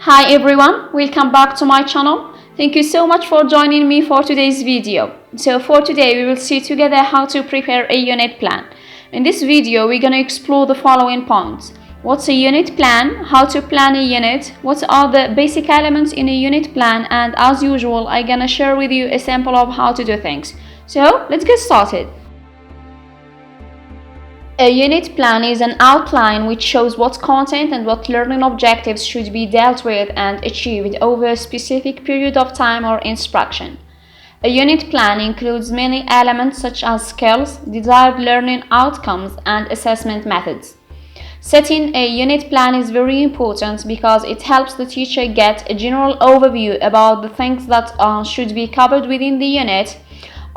Hi everyone, welcome back to my channel. Thank you so much for joining me for today's video. So for today we will see together how to prepare a unit plan. In this video we're going to explore the following points. What's a unit plan, how to plan a unit, what are the basic elements in a unit plan, and as usual I'm going to share with you a sample of how to do things. So let's get started. A unit plan is an outline which shows what content and what learning objectives should be dealt with and achieved over a specific period of time or instruction. A unit plan includes many elements such as skills, desired learning outcomes, and assessment methods. Setting a unit plan is very important because it helps the teacher get a general overview about the things that should be covered within the unit.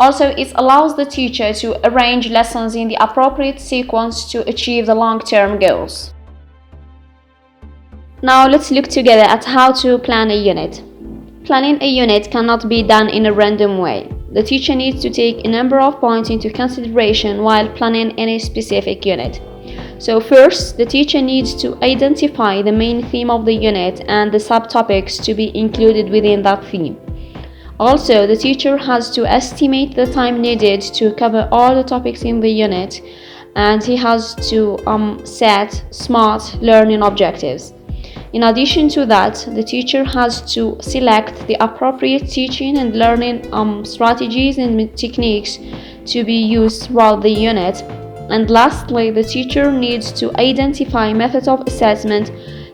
Also, it allows the teacher to arrange lessons in the appropriate sequence to achieve the long-term goals. Now let's look together at how to plan a unit. Planning a unit cannot be done in a random way. The teacher needs to take a number of points into consideration while planning any specific unit. So first, the teacher needs to identify the main theme of the unit and the subtopics to be included within that theme. Also, the teacher has to estimate the time needed to cover all the topics in the unit, and he has to set SMART learning objectives. In addition to that, the teacher has to select the appropriate teaching and learning strategies and techniques to be used throughout the unit. And lastly, the teacher needs to identify methods of assessment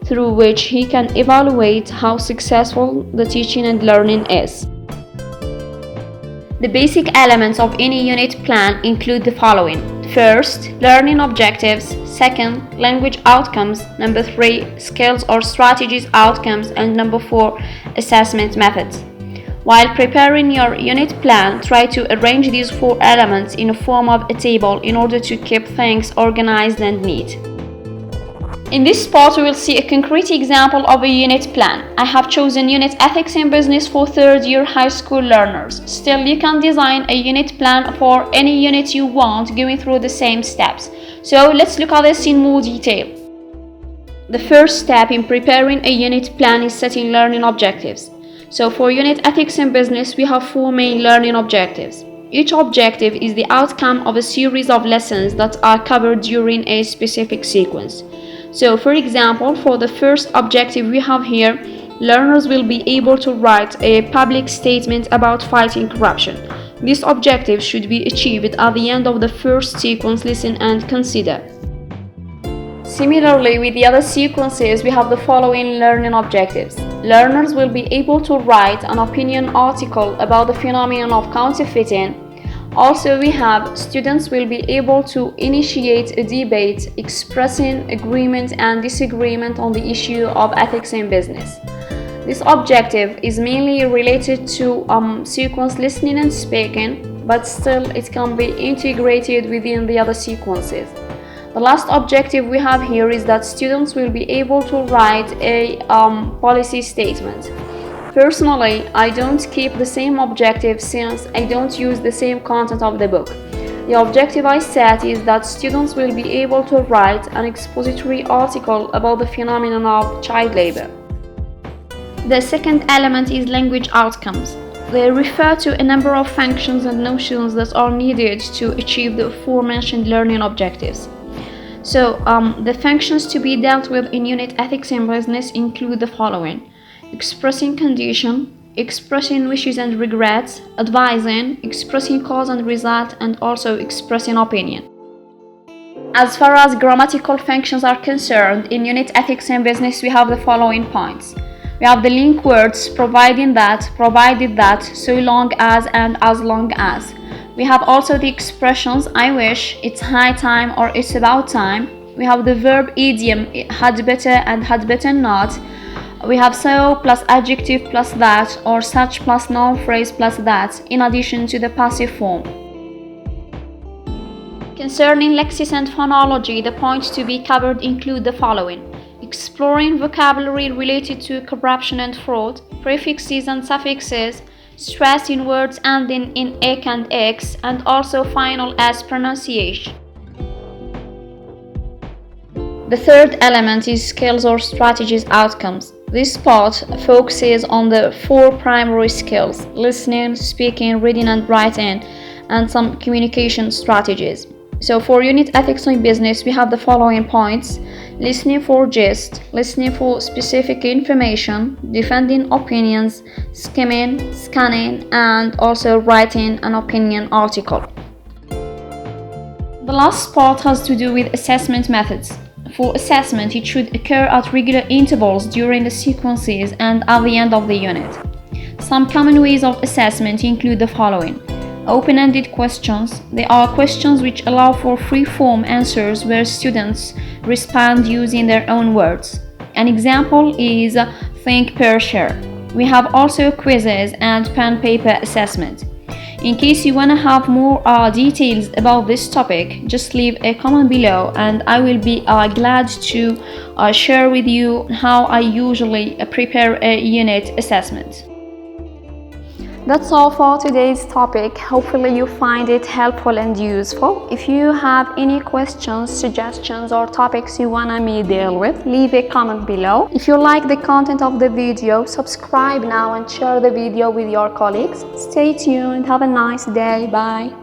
through which he can evaluate how successful the teaching and learning is. The basic elements of any unit plan include the following. First, learning objectives. Second, language outcomes. Number 3, skills or strategies outcomes. And number 4, assessment methods. While preparing your unit plan, try to arrange these 4 elements in the form of a table in order to keep things organized and neat. In this part, we will see a concrete example of a unit plan. I have chosen Unit Ethics in Business for third-year high school learners. Still, you can design a unit plan for any unit you want, going through the same steps. So let's look at this in more detail. The first step in preparing a unit plan is setting learning objectives. So for Unit Ethics in Business, we have 4 main learning objectives. Each objective is the outcome of a series of lessons that are covered during a specific sequence. So, for example, for the first objective we have here, learners will be able to write a public statement about fighting corruption. This objective should be achieved at the end of the first sequence, listen and consider. Similarly, with the other sequences, we have the following learning objectives. Learners will be able to write an opinion article about the phenomenon of counterfeiting. Also, we have students will be able to initiate a debate expressing agreement and disagreement on the issue of ethics in business. This objective is mainly related to sequence listening and speaking, but still it can be integrated within the other sequences. The last objective we have here is that students will be able to write a policy statement. Personally, I don't keep the same objective since I don't use the same content of the book. The objective I set is that students will be able to write an expository article about the phenomenon of child labor. The second element is language outcomes. They refer to a number of functions and notions that are needed to achieve the aforementioned learning objectives. So, the functions to be dealt with in Unit Ethics in Business include the following. Expressing condition, expressing wishes and regrets, advising, expressing cause and result, and also expressing opinion. As far as grammatical functions are concerned, in Unit Ethics in Business we have the following points. We have the link words providing that, provided that, so long as, and as long as. We have also the expressions I wish, it's high time, or it's about time. We have the verb idiom had better and had better not. We have so plus adjective plus that, or such plus noun phrase plus that, in addition to the passive form. Concerning lexis and phonology, the points to be covered include the following. Exploring vocabulary related to corruption and fraud, prefixes and suffixes, stress in words ending in ek and x, and also final s pronunciation. The third element is skills or strategies outcomes. This part focuses on the four primary skills: listening, speaking, reading and writing, and some communication strategies. So for unit ethics in business, we have the following points: listening for gist, listening for specific information, defending opinions, skimming, scanning, and also writing an opinion article. The last part has to do with assessment methods. For assessment, it should occur at regular intervals during the sequences and at the end of the unit. Some common ways of assessment include the following: open-ended questions. They are questions which allow for free-form answers where students respond using their own words. An example is think, pair, share. We have also quizzes and pen-paper assessment. In case you want to have more details about this topic, just leave a comment below and I will be glad to share with you how I usually prepare a unit assessment. That's all for today's topic. Hopefully you find it helpful and useful. If you have any questions, suggestions or topics you want me to deal with, leave a comment below. If you like the content of the video, subscribe now and share the video with your colleagues. Stay tuned. Have a nice day. Bye.